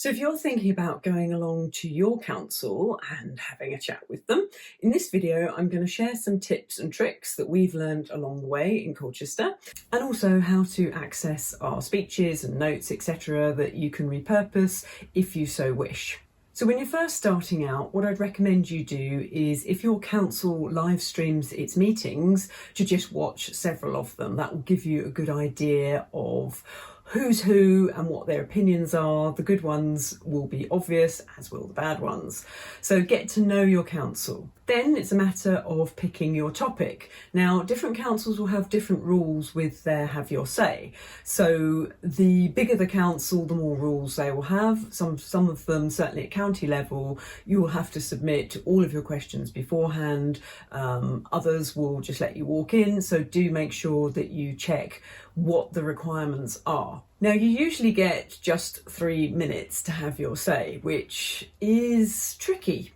So if you're thinking about going along to your council and having a chat with them, in this video I'm going to share some tips and tricks that we've learned along the way in Colchester, and also how to access our speeches and notes, etc., that you can repurpose if you so wish. So when you're first starting out, what I'd recommend you do is, if your council live streams its meetings, to just watch several of them. That will give you a good idea of who's who and what their opinions are. The good ones will be obvious, as will the bad ones. So get to know your council. Then it's a matter of picking your topic. Now, different councils will have different rules with their have your say. So the bigger the council, the more rules they will have. Some of them, certainly at county level, you will have to submit all of your questions beforehand. Others will just let you walk in. So do make sure that you check what the requirements are. Now, you usually get just 3 minutes to have your say, which is tricky.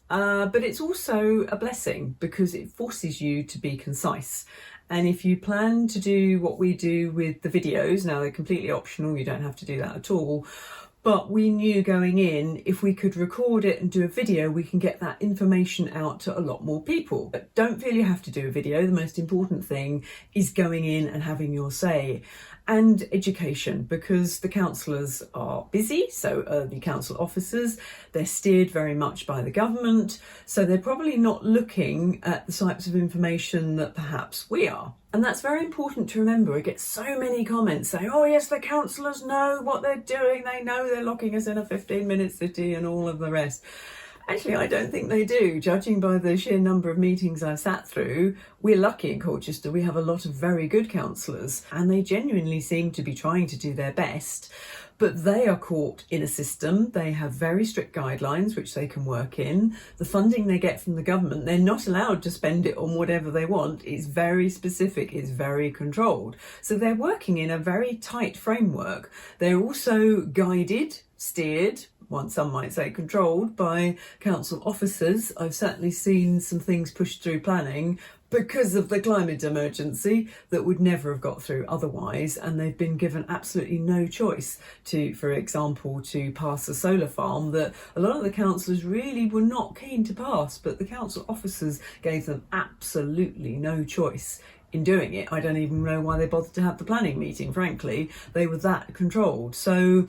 But it's also a blessing because it forces you to be concise. And if you plan to do what we do with the videos, now they're completely optional, you don't have to do that at all. But we knew going in, if we could record it and do a video, we can get that information out to a lot more people. But don't feel you have to do a video. The most important thing is going in and having your say. And education, because the councillors are busy, so are the council officers. They're steered very much by the government, so they're probably not looking at the types of information that perhaps we are. And that's very important to remember. We get so many comments saying, oh yes, the councillors know what they're doing. They know they're locking us in a 15-minute city and all of the rest. Actually, I don't think they do. Judging by the sheer number of meetings I've sat through, we're lucky in Colchester. We have a lot of very good councillors and they genuinely seem to be trying to do their best. But they are caught in a system. They have very strict guidelines which they can work in. The funding they get from the government, they're not allowed to spend it on whatever they want. It's very specific, it's very controlled. So they're working in a very tight framework. They're also guided, steered, some might say controlled, by council officers. I've certainly seen some things pushed through planning because of the climate emergency that would never have got through otherwise, and they've been given absolutely no choice to, for example, to pass a solar farm that a lot of the councillors really were not keen to pass, but the council officers gave them absolutely no choice in doing it. I don't even know why they bothered to have the planning meeting, frankly. They were that controlled. So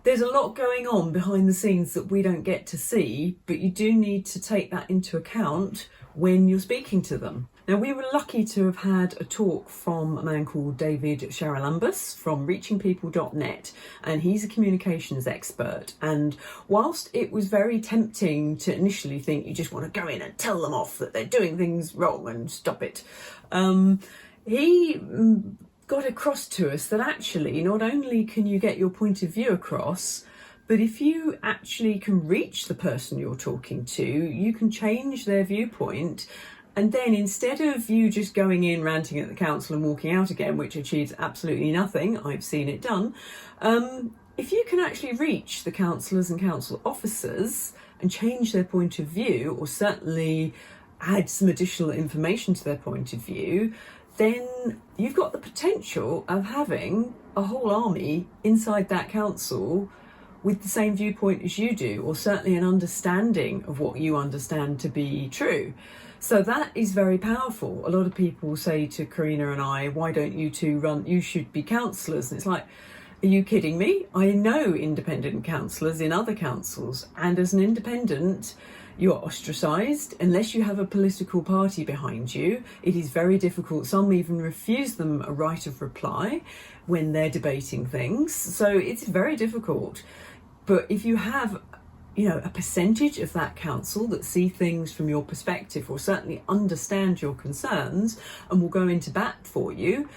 there's a lot going on behind the scenes that we don't get to see, but you do need to take that into account when you're speaking to them. Now, we were lucky to have had a talk from a man called David Sharalambus from reachingpeople.net, and he's a communications expert. And whilst it was very tempting to initially think you just want to go in and tell them off that they're doing things wrong and stop it, he got across to us that actually not only can you get your point of view across, but if you actually can reach the person you're talking to, you can change their viewpoint. And then instead of you just going in, ranting at the council and walking out again, which achieves absolutely nothing, I've seen it done, if you can actually reach the councillors and council officers and change their point of view, or certainly add some additional information to their point of view, then you've got the potential of having a whole army inside that council with the same viewpoint as you do, or certainly an understanding of what you understand to be true. So that is very powerful. A lot of people say to Karina and I, why don't you two run, you should be councillors. And it's like, are you kidding me? I know independent councillors in other councils, and as an independent, you are ostracised unless you have a political party behind you. It is very difficult. Some even refuse them a right of reply when they're debating things. So it's very difficult. But if you have, a percentage of that council that see things from your perspective, or certainly understand your concerns and will go into bat for you,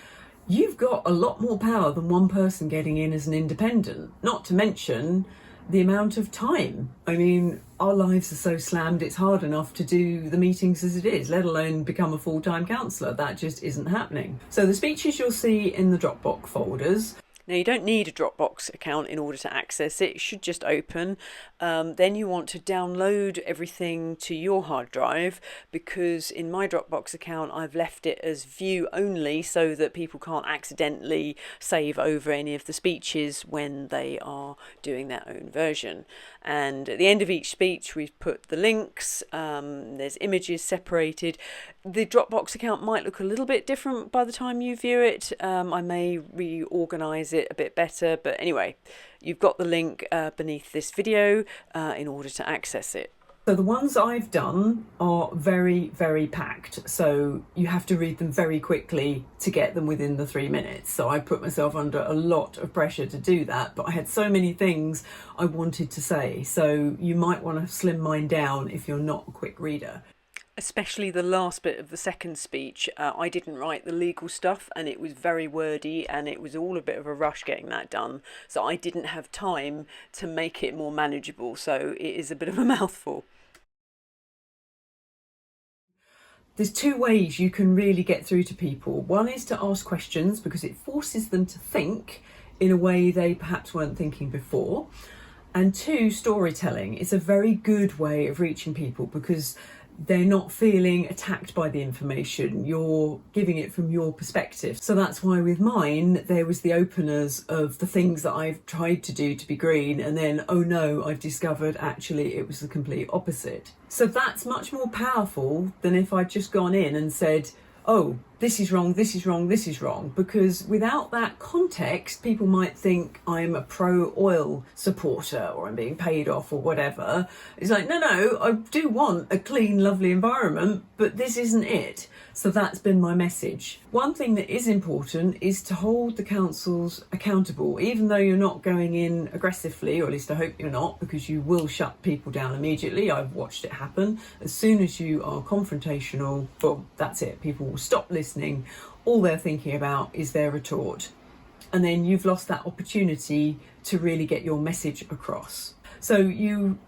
you've got a lot more power than one person getting in as an independent, not to mention the amount of time. I mean, our lives are so slammed, it's hard enough to do the meetings as it is, let alone become a full-time councillor. That just isn't happening. So the speeches you'll see in the Dropbox folders, Now, you don't need a Dropbox account in order to access it. It should just open. Then you want to download everything to your hard drive, because in my Dropbox account I've left it as view only so that people can't accidentally save over any of the speeches when they are doing their own version. And at the end of each speech we've put the links, there's images separated. The Dropbox account might look a little bit different by the time you view it. I may reorganize it a bit better, but anyway, you've got the link beneath this video in order to access it. So the ones I've done are very, very packed, so you have to read them very quickly to get them within the 3 minutes. So I put myself under a lot of pressure to do that, but I had so many things I wanted to say, so you might want to slim mine down if you're not a quick reader. Especially the last bit of the second speech. I didn't write the legal stuff and it was very wordy and it was all a bit of a rush getting that done, so I didn't have time to make it more manageable, so it is a bit of a mouthful. There's two ways you can really get through to people. One is to ask questions, because it forces them to think in a way they perhaps weren't thinking before. And two, storytelling. It's a very good way of reaching people because they're not feeling attacked by the information. You're giving it from your perspective. So that's why with mine, there was the openers of the things that I've tried to do to be green, and then, oh no, I've discovered actually it was the complete opposite. So that's much more powerful than if I'd just gone in and said, oh, this is wrong, this is wrong, this is wrong. Because without that context, people might think I'm a pro-oil supporter or I'm being paid off or whatever. It's like, no, I do want a clean, lovely environment, but this isn't it. So that's been my message. One thing that is important is to hold the councils accountable, even though you're not going in aggressively, or at least I hope you're not, because you will shut people down immediately. I've watched it happen. As soon as you are confrontational, well, that's it. People will stop listening. All they're thinking about is their retort. And then you've lost that opportunity to really get your message across. So you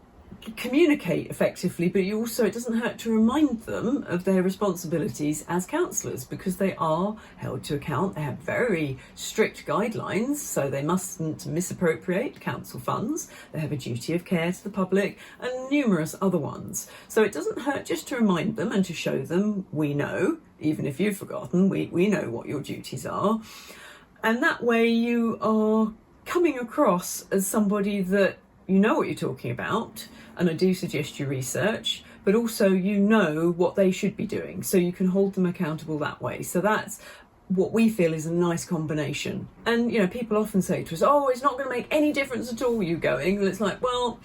communicate effectively, but you also, it doesn't hurt to remind them of their responsibilities as councillors, because they are held to account. They have very strict guidelines, so they mustn't misappropriate council funds. They have a duty of care to the public and numerous other ones. So it doesn't hurt just to remind them and to show them, we know, even if you've forgotten, we know what your duties are. And that way you are coming across as somebody that you know what you're talking about, and I do suggest you research, but also you know what they should be doing, so you can hold them accountable that way. So that's what we feel is a nice combination. And you know, people often say to us, oh, it's not going to make any difference at all, you going. And it's like, well,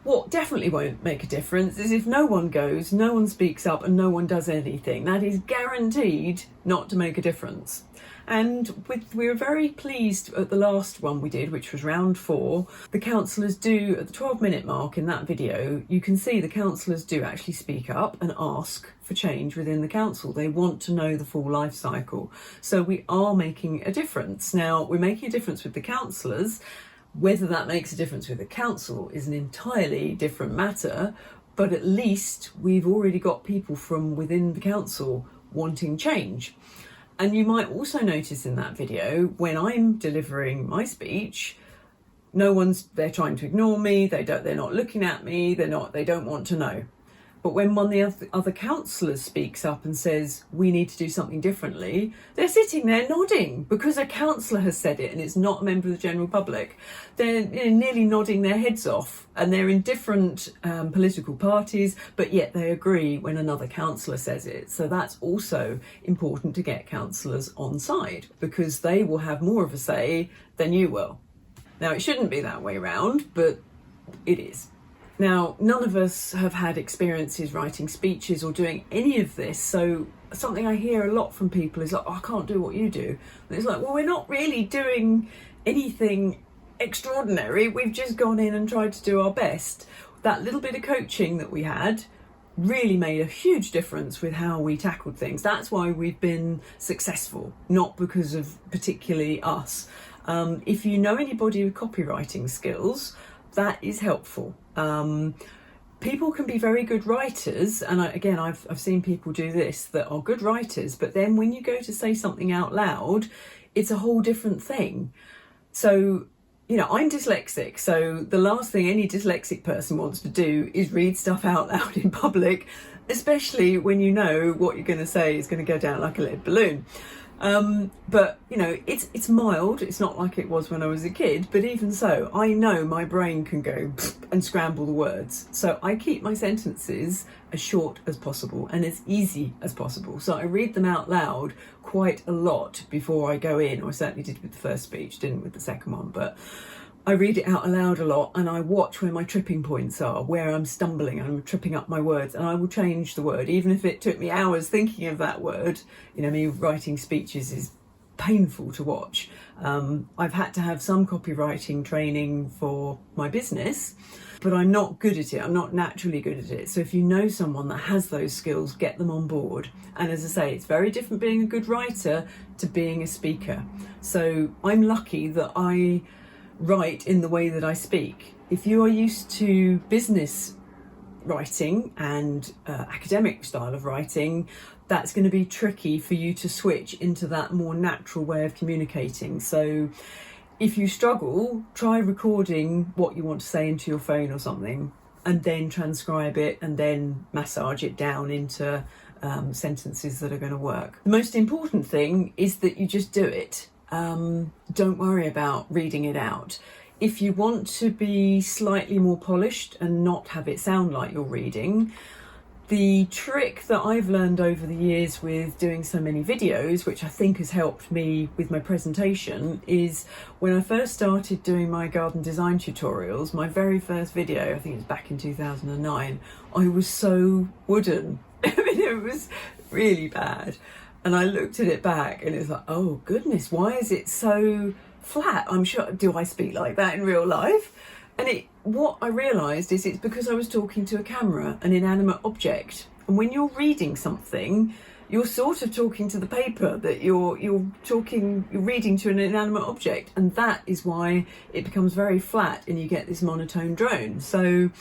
what definitely won't make a difference is if no one goes, no one speaks up, and no one does anything. That is guaranteed not to make a difference. And we were very pleased at the last one we did, which was round 4. The councillors do, at the 12-minute mark in that video, you can see the councillors do actually speak up and ask for change within the council. They want to know the full life cycle. So we are making a difference. Now, we're making a difference with the councillors. Whether that makes a difference with the council is an entirely different matter, but at least we've already got people from within the council wanting change. And you might also notice in that video, when I'm delivering my speech, they're trying to ignore me, they're not looking at me, they don't want to know. But when one of the other councillors speaks up and says, we need to do something differently, they're sitting there nodding because a councillor has said it and it's not a member of the general public. They're nearly nodding their heads off, and they're in different political parties, but yet they agree when another councillor says it. So that's also important to get councillors on side, because they will have more of a say than you will. Now, it shouldn't be that way around, but it is. Now, none of us have had experiences writing speeches or doing any of this, so something I hear a lot from people is like, oh, I can't do what you do. And it's like, well, we're not really doing anything extraordinary. We've just gone in and tried to do our best. That little bit of coaching that we had really made a huge difference with how we tackled things. That's why we've been successful, not because of particularly us. If you know anybody with copywriting skills, that is helpful. People can be very good writers, and I've seen people do this that are good writers, but then when you go to say something out loud, it's a whole different thing. So, you know, I'm dyslexic, so the last thing any dyslexic person wants to do is read stuff out loud in public, especially when you know what you're going to say is going to go down like a lead balloon. But you know, it's mild. It's not like it was when I was a kid, but even so, I know my brain can go and scramble the words. So I keep my sentences as short as possible and as easy as possible. So I read them out loud quite a lot before I go in, or I certainly did with the first speech, didn't with the second one, but I read it out aloud a lot, and I watch where my tripping points are, where I'm stumbling and I'm tripping up my words, and I will change the word, even if it took me hours thinking of that word. You know, me writing speeches is painful to watch. I've had to have some copywriting training for my business, but I'm not good at it. I'm not naturally good at it. So if you know someone that has those skills, get them on board. And as I say, it's very different being a good writer to being a speaker. So I'm lucky that I write in the way that I speak. If you are used to business writing and academic style of writing, that's going to be tricky for you to switch into that more natural way of communicating. So if you struggle, try recording what you want to say into your phone or something, and then transcribe it and then massage it down into sentences that are going to work. The most important thing is that you just do it. Don't worry about reading it out. If you want to be slightly more polished and not have it sound like you're reading, the trick that I've learned over the years with doing so many videos, which I think has helped me with my presentation, is when I first started doing my garden design tutorials, my very first video, I think it was back in 2009, I was so wooden. I mean, it was really bad. And I looked at it back and it was like, oh goodness, why is it so flat? I'm sure, do I speak like that in real life? And what I realised is it's because I was talking to a camera, an inanimate object. And when you're reading something, you're sort of talking to the paper that you're reading to an inanimate object. And that is why it becomes very flat and you get this monotone drone. So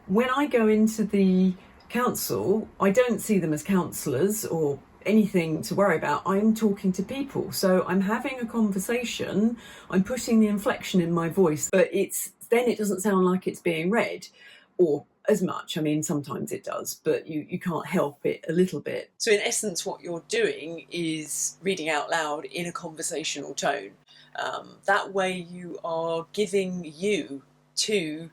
when I go into the council, I don't see them as councillors or anything to worry about. I'm talking to people, so I'm having a conversation, I'm putting the inflection in my voice, but then it doesn't sound like it's being read, or as much. I mean, sometimes it does, but you can't help it a little bit. So in essence, what you're doing is reading out loud in a conversational tone. That way you are giving you to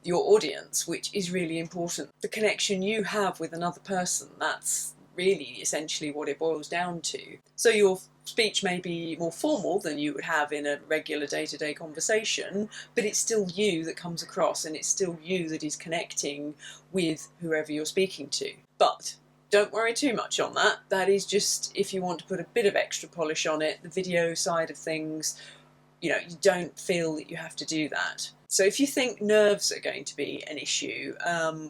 your audience, which is really important. The connection you have with another person, that's really essentially what it boils down to. So your speech may be more formal than you would have in a regular day-to-day conversation, but it's still you that comes across, and it's still you that is connecting with whoever you're speaking to. But don't worry too much on that. That is just if you want to put a bit of extra polish on it. The video side of things, you know, you don't feel that you have to do that. So if you think nerves are going to be an issue,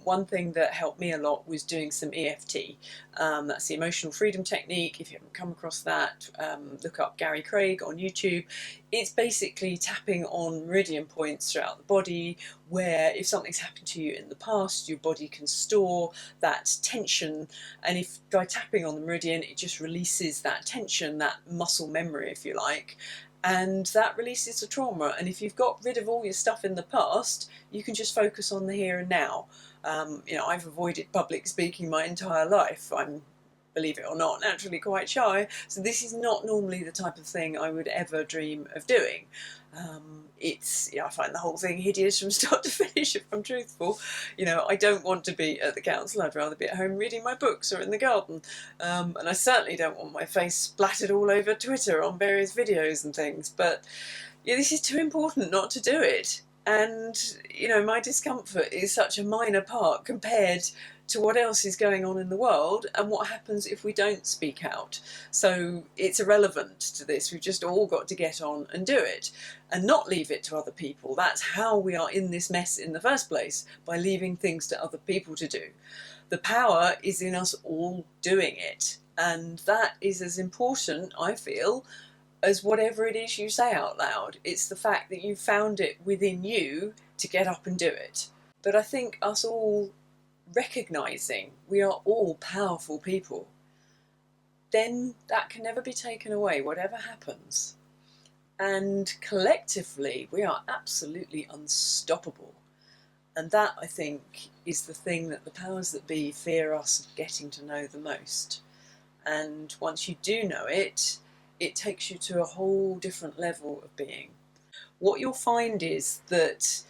one thing that helped me a lot was doing some EFT. That's the emotional freedom technique. If you haven't come across that, look up Gary Craig on YouTube. It's basically tapping on meridian points throughout the body, where if something's happened to you in the past, your body can store that tension, and if by tapping on the meridian, it just releases that tension, that muscle memory, if you like. And that releases the trauma. And if you've got rid of all your stuff in the past, you can just focus on the here and now. You know, I've avoided public speaking my entire life. I'm, believe it or not, naturally quite shy. So this is not normally the type of thing I would ever dream of doing. I find the whole thing hideous from start to finish, if I'm truthful. You know, I don't want to be at the council. I'd rather be at home reading my books or in the garden. And I certainly don't want my face splattered all over Twitter on various videos and things. But yeah, this is too important not to do it. And, you know, my discomfort is such a minor part compared to what else is going on in the world and what happens if we don't speak out. So it's irrelevant to this. We've just all got to get on and do it and not leave it to other people. That's how we are in this mess in the first place, by leaving things to other people to do. The power is in us all doing it, and that is as important, I feel, as whatever it is you say out loud. It's the fact that you found it within you to get up and do it. But I think us all recognising we are all powerful people, then that can never be taken away, whatever happens. And collectively, we are absolutely unstoppable. And that, I think, is the thing that the powers that be fear us getting to know the most. And once you do know it, it takes you to a whole different level of being. What you'll find is that,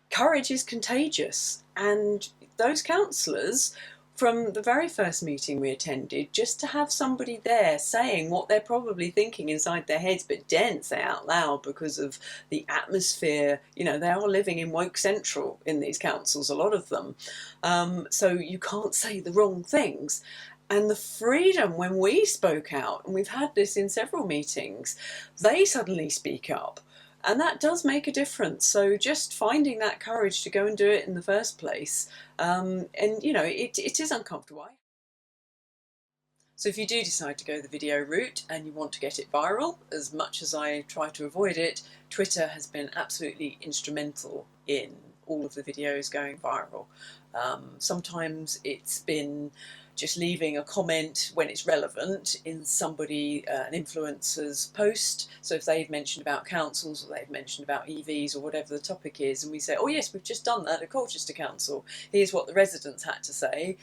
courage is contagious. And those councillors, from the very first meeting we attended, just to have somebody there saying what they're probably thinking inside their heads but daren't say out loud because of the atmosphere. They are living in woke central in these councils, a lot of them. So you can't say the wrong things. And the freedom when we spoke out, and we've had this in several meetings, they suddenly speak up. And that does make a difference. So just finding that courage to go and do it in the first place, it is uncomfortable. So if you do decide to go the video route and you want to get it viral, as much as I try to avoid it, Twitter has been absolutely instrumental in all of the videos going viral. Sometimes it's been just leaving a comment when it's relevant in somebody, an influencer's post. So if they've mentioned about councils or they've mentioned about EVs or whatever the topic is, and we say, oh yes, we've just done that at Colchester Council, here's what the residents had to say.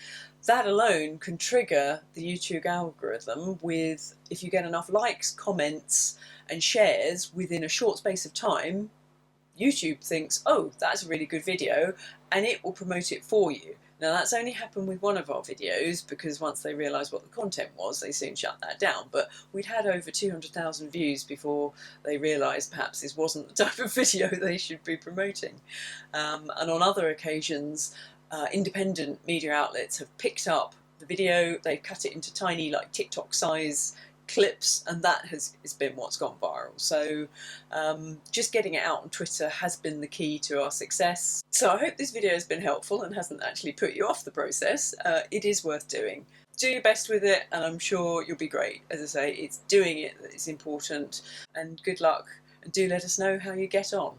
That alone can trigger the YouTube algorithm with, if you get enough likes, comments and shares within a short space of time, YouTube thinks, oh, that's a really good video, and it will promote it for you. Now that's only happened with one of our videos, because once they realised what the content was, they soon shut that down. But we'd had over 200,000 views before they realised perhaps this wasn't the type of video they should be promoting. And on other occasions, independent media outlets have picked up the video, they've cut it into tiny, like TikTok size clips, and that has been what's gone viral. So just getting it out on Twitter has been the key to our success. So I hope this video has been helpful and hasn't actually put you off the process. It is worth doing. Do your best with it, and I'm sure you'll be great. As I say, it's doing it that is important. And good luck, and do let us know how you get on.